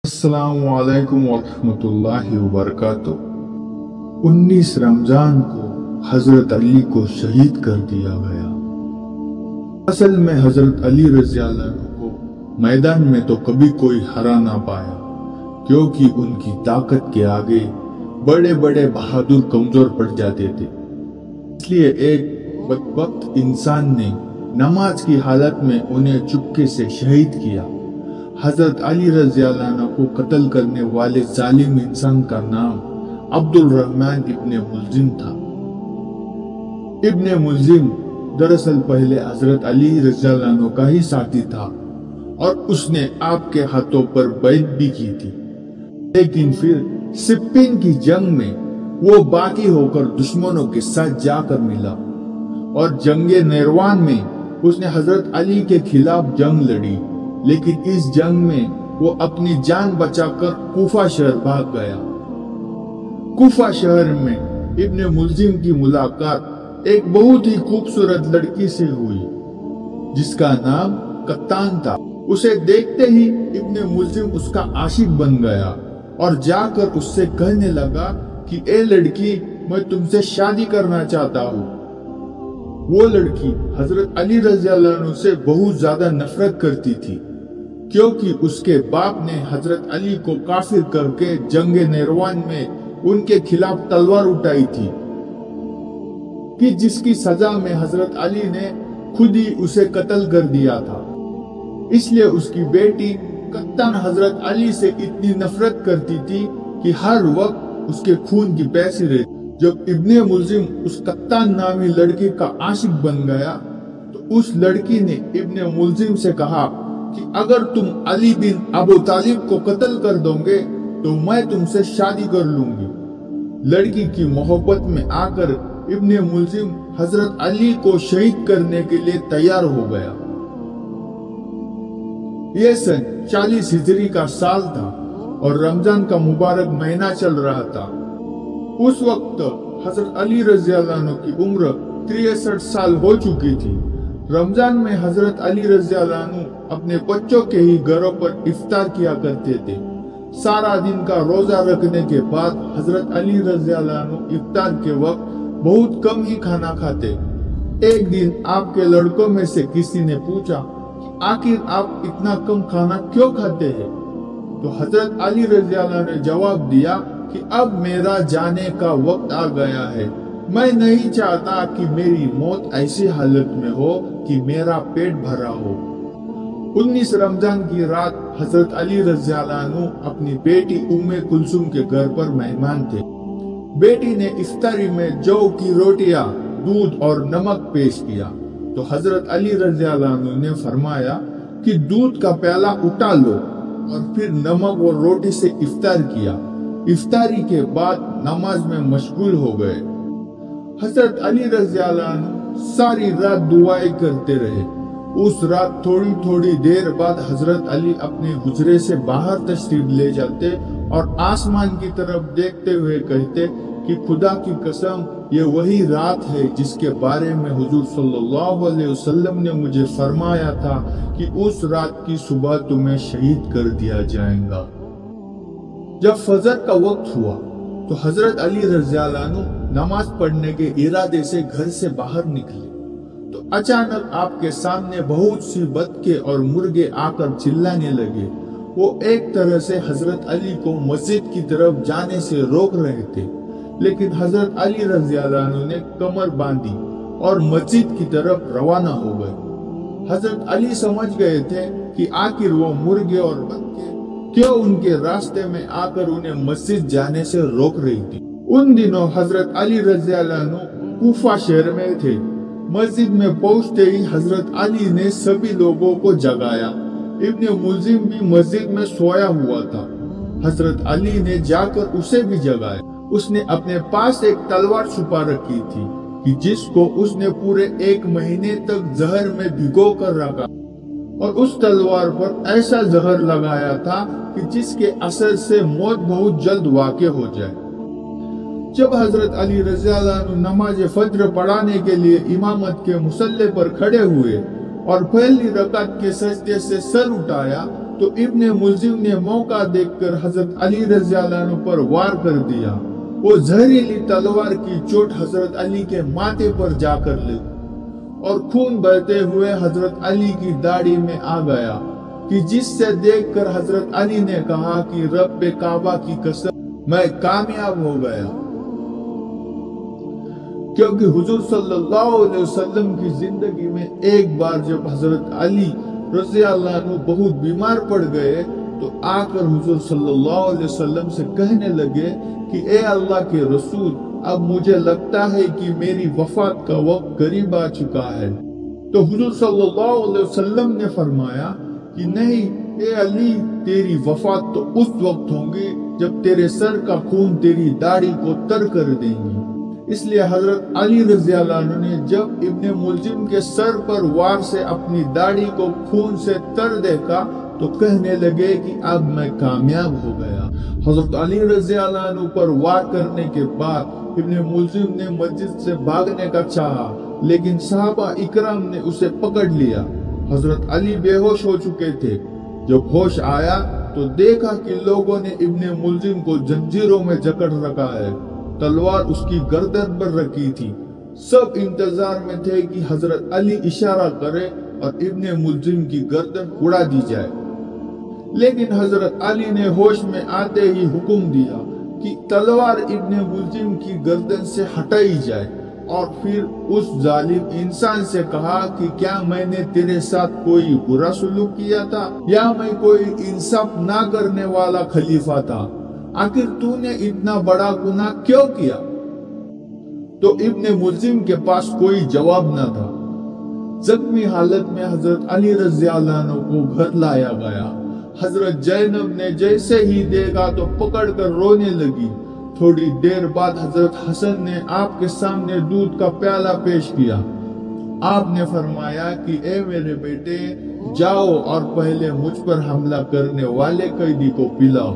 السلام علیکم ورحمۃ اللہ وبرکاتہ۔ 19 رمضان کو حضرت علی کو شہید کر دیا گیا۔ اصل میں حضرت علی رضی اللہ عنہ کو میدان میں تو کبھی کوئی ہرا نہ پایا، کیونکہ ان کی طاقت کے آگے بڑے بڑے بہادر کمزور پڑ جاتے تھے۔ اس لیے ایک بدبخت انسان نے نماز کی حالت میں انہیں چپکے سے شہید کیا۔ حضرت علی رضی اللہ عنہ کو قتل کرنے والے ظالم انسان کا نام عبد الرحمن ابن ملجم تھا۔ ابن ملجم دراصل پہلے حضرت علی رضی اللہ عنہ کا ہی ساتھی تھا اور اس نے آپ کے ہاتھوں پر بیعت بھی کی تھی، لیکن پھر صفین کی جنگ میں وہ باغی ہو کر دشمنوں کے ساتھ جا کر ملا اور جنگ نیروان میں اس نے حضرت علی کے خلاف جنگ لڑی، لیکن اس جنگ میں وہ اپنی جان بچا کر کوفہ شہر بھاگ گیا۔ کوفہ شہر میں ابن ملجم کی ملاقات ایک بہت ہی خوبصورت لڑکی سے ہوئی جس کا نام قطان تھا۔ اسے دیکھتے ہی ابن ملجم اس کا عاشق بن گیا اور جا کر اس سے کہنے لگا کہ اے لڑکی، میں تم سے شادی کرنا چاہتا ہوں۔ وہ لڑکی حضرت علی رضی اللہ عنہ سے بہت زیادہ نفرت کرتی تھی، کیونکہ اس کے باپ نے حضرت علی کو کافر کر کے جنگ نیروان میں ان کے خلاف تلوار اٹھائی تھی، کہ جس کی سزا میں حضرت علی نے خود ہی اسے قتل کر دیا تھا۔ اس لیے اس کی بیٹی قطان حضرت علی سے اتنی نفرت کرتی تھی کہ ہر وقت اس کے خون کی پیاسی رہتی۔ جب ابن ملجم اس قطان نامی لڑکی کا عاشق بن گیا تو اس لڑکی نے ابن ملجم سے کہا کہ اگر تم علی بن ابو طالب کو قتل کر دو گے تو میں تم سے شادی کر لوں گی۔ لڑکی کی محبت میں آ کر ابن ملجم حضرت علی کو شہید کرنے کے لیے تیار ہو گیا۔ یہ سن 40 ہجری کا سال تھا اور رمضان کا مبارک مہینہ چل رہا تھا۔ اس وقت حضرت علی رضی اللہ عنہ کی عمر 63 سال ہو چکی تھی۔ رمضان میں حضرت علی رضی اللہ عنہ اپنے بچوں کے ہی گھروں پر افطار کیا کرتے تھے۔ سارا دن کا روزہ رکھنے کے بعد حضرت علی رضی اللہ عنہ افطار کے وقت بہت کم ہی کھانا کھاتے۔ ایک دن آپ کے لڑکوں میں سے کسی نے پوچھا کہ آخر آپ اتنا کم کھانا کیوں کھاتے ہیں؟ تو حضرت علی رضی اللہ عنہ نے جواب دیا کہ اب میرا جانے کا وقت آ گیا ہے، میں نہیں چاہتا کہ میری موت ایسی حالت میں ہو کہ میرا پیٹ بھرا ہو۔ 19 رمضان کی رات حضرت علی رضی اللہ عنہ اپنی بیٹی ام کلثوم کے گھر پر مہمان تھے۔ بیٹی نے افطاری میں جو کی روٹیاں، دودھ اور نمک پیش کیا تو حضرت علی رضی اللہ عنہ نے فرمایا کہ دودھ کا پیالہ اٹھا لو اور پھر نمک اور روٹی سے افطار کیا۔ افطاری کے بعد نماز میں مشغول ہو گئے۔ حضرت علی رضی اللہ عنہ ساری رات دعائیں کرتے رہے۔ اس رات تھوڑی دیر بعد حضرت علی اپنے حجرے سے باہر تشریف لے جاتے اور آسمان کی طرف دیکھتے ہوئے کہتے کہ خدا کی قسم، یہ وہی رات ہے جس کے بارے میں حضور صلی اللہ علیہ وسلم نے مجھے فرمایا تھا کہ اس رات کی صبح تمہیں شہید کر دیا جائے گا۔ جب فجر کا وقت ہوا تو حضرت علی رضی اللہ عنہ نماز پڑھنے کے ارادے سے گھر سے باہر نکلے تو اچانک آپ کے سامنے بہت سی بطخیں اور مرغے آ کر چلانے لگے۔ وہ ایک طرح سے حضرت علی کو مسجد کی طرف جانے سے روک رہے تھے، لیکن حضرت علی رضی اللہ عنہ نے کمر باندھی اور مسجد کی طرف روانہ ہو گئے۔ حضرت علی سمجھ گئے تھے کہ آخر وہ مرغے اور بطخیں کیوں ان کے راستے میں آ کر انہیں مسجد جانے سے روک رہی تھی۔ ان دنوں حضرت علی رضی اللہ عنہ کوفہ شہر میں تھے۔ مسجد میں پہنچتے ہی حضرت علی نے سبھی لوگوں کو جگایا۔ ابن ملجم بھی مسجد میں سویا ہوا تھا۔ حضرت علی نے جا کر اسے بھی جگایا۔ اس نے اپنے پاس ایک تلوار چھپا رکھی تھی کہ جس کو اس نے پورے 1 مہینے تک زہر میں بھگو کر رکھا اور اس تلوار پر ایسا زہر لگایا تھا کہ جس کے اثر سے موت بہت جلد واقع ہو جائے۔ جب حضرت علی رضی اللہ عنہ نماز فجر پڑھانے کے لیے امامت کے مصلی پر کھڑے ہوئے اور پہلی رکعت کے سجدے سے سر اٹھایا تو ابن ملجم نے موقع دیکھ کر حضرت علی رضی اللہ عنہ پر وار کر دیا۔ وہ زہریلی تلوار کی چوٹ حضرت علی کے ماتھے پر جا کر لگی اور خون بہتے ہوئے حضرت علی کی داڑھی میں آ گیا، کہ جس سے دیکھ کر حضرت علی نے کہا کہ رب کعبہ کی قسم میں کامیاب ہو گیا۔ کیونکہ حضور صلی اللہ علیہ وسلم کی زندگی میں ایک بار جب حضرت علی رضی اللہ عنہ بہت بیمار پڑ گئے تو آ کر حضور صلی اللہ علیہ وسلم سے کہنے لگے کہ اے اللہ کے رسول، اب مجھے لگتا ہے کہ میری وفات کا وقت قریب آ چکا ہے۔ تو حضور صلی اللہ علیہ وسلم نے فرمایا کہ نہیں اے علی، تیری وفات تو اس وقت ہوگی جب تیرے سر کا خون تیری داڑھی کو تر کر دیں گی۔ اس لیے حضرت علی رضی اللہ عنہ نے جب ابن ملجم کے سر پر وار سے اپنی داڑھی کو خون سے تر دیکھا تو کہنے لگے کہ اب میں کامیاب ہو گیا۔ حضرت علی رضی اللہ عنہ پر وار کرنے کے بعد ابن ملجم نے مسجد سے بھاگنے کا چاہا، لیکن صحابہ اکرام نے اسے پکڑ لیا۔ حضرت علی بے ہوش ہو چکے تھے۔ جب ہوش آیا تو دیکھا کہ لوگوں نے ابن ملجم کو زنجیروں میں جکڑ رکھا ہے، تلوار اس کی گردن پر رکھی تھی۔ سب انتظار میں تھے کہ حضرت علی اشارہ کرے اور ابن ملجم کی گردن اڑا دی جائے، لیکن حضرت علی نے ہوش میں آتے ہی حکم دیا کہ تلوار ابن ملجم کی گردن سے ہٹائی جائے، اور پھر اس ظالم انسان سے کہا کہ کیا میں نے تیرے ساتھ کوئی برا سلوک کیا تھا یا میں کوئی انصاف نہ کرنے والا خلیفہ تھا؟ آخر تو نے اتنا بڑا گناہ کیوں کیا؟ تو ابن ملجم کے پاس کوئی جواب نہ تھا۔ زخمی حالت میں حضرت علی رضی اللہ عنہ کو گھر لایا گیا۔ حضرت زینب نے جیسے ہی دیکھا تو پکڑ کر رونے لگی۔ تھوڑی دیر بعد حضرت حسن نے آپ کے سامنے دودھ کا پیالہ پیش کیا۔ آپ نے فرمایا کہ اے میرے بیٹے، جاؤ اور پہلے مجھ پر حملہ کرنے والے قیدی کو پلاؤ۔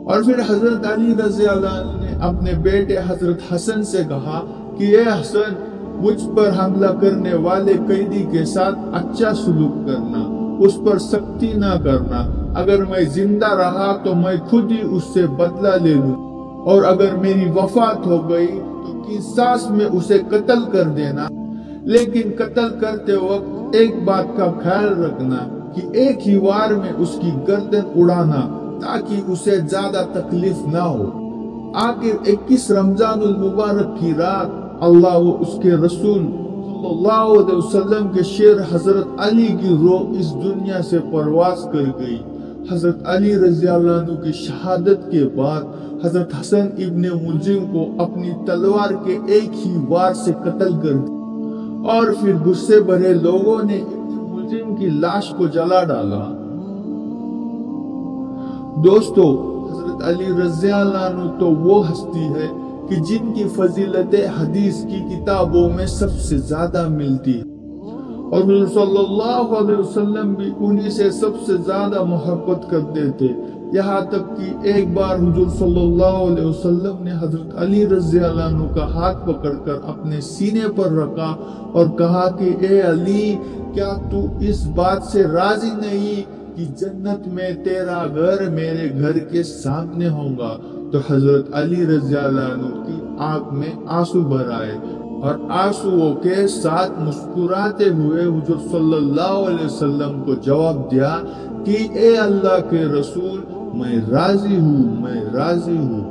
اور پھر حضرت علی رضی اللہ عنہ نے اپنے بیٹے حضرت حسن سے کہا کہ اے حسن، مجھ پر حملہ کرنے والے قیدی کے ساتھ اچھا سلوک کرنا، اس پر سختی نہ کرنا۔ اگر میں زندہ رہا تو میں خود ہی اس سے بدلہ لے لوں، اور اگر میری وفات ہو گئی تو قصاص میں اسے قتل کر دینا، لیکن قتل کرتے وقت ایک بات کا خیال رکھنا کہ ایک ہی وار میں اس کی گردن اڑانا تاکہ اسے زیادہ تکلیف نہ ہو۔ آخر 21 رمضان المبارک کی رات اللہ و اس کے رسول صلی اللہ علیہ وسلم کے شیر حضرت علی کی روح اس دنیا سے پرواز کر گئی۔ حضرت علی رضی اللہ عنہ کی شہادت کے بعد حضرت حسن ابن ملجم کو اپنی تلوار کے ایک ہی وار سے قتل کر دیا، اور پھر غصے بھرے لوگوں نے ابن ملجم کی لاش کو جلا ڈالا۔ دوستو، حضرت علی رضی اللہ عنہ تو وہ ہستی ہے کہ جن کی فضیلتیں حدیث کی کتابوں میں سب سے زیادہ ملتی ہے، اور حضور صلی اللہ علیہ وسلم بھی انہی سے سب سے زیادہ محبت کرتے تھے۔ یہاں تک کہ ایک بار حضور صلی اللہ علیہ وسلم نے حضرت علی رضی اللہ عنہ کا ہاتھ پکڑ کر اپنے سینے پر رکھا اور کہا کہ اے علی، کیا تو اس بات سے راضی نہیں کہ جنت میں تیرا گھر میرے گھر کے سامنے ہوگا؟ تو حضرت علی رضی اللہ عنہ کی آنکھ میں آنسو بھر آئے، اور آنسوؤں کے ساتھ مسکراتے ہوئے حضور صلی اللہ علیہ وسلم کو جواب دیا کہ اے اللہ کے رسول، میں راضی ہوں، میں راضی ہوں۔